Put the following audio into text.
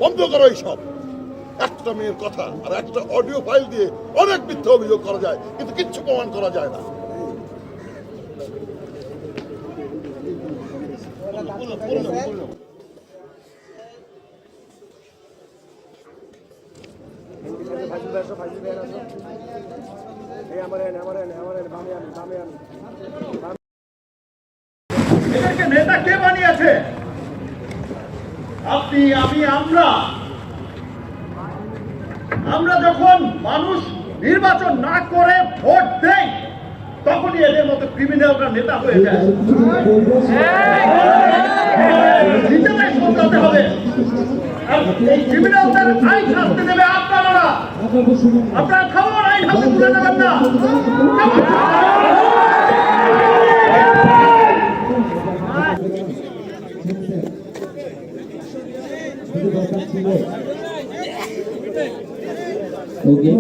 বন্ধ করো এইসব। একটা মেয়ের কথা আর একটা অডিও ফাইল দিয়ে অনেক মিথ্যা অভিযোগ করা যায়, কিন্তু কিচ্ছু প্রমাণ করা যায় না। এদেরকে নেতা কে বানিয়েছে? আপনি, আমি, আমরা যখন মানুষ নির্বাচন না করে ভোট দেই তখনই এদের মতো ক্রিমিনালরা নেতা হয়ে যায়। নিজেদের শোধরাতে হবে। আর এই ক্রিমিনালদের আইন শাস্তি দেবে আপনারা। আপনারা খাবার আইন হাতে তুলে নেবেন না। Okay.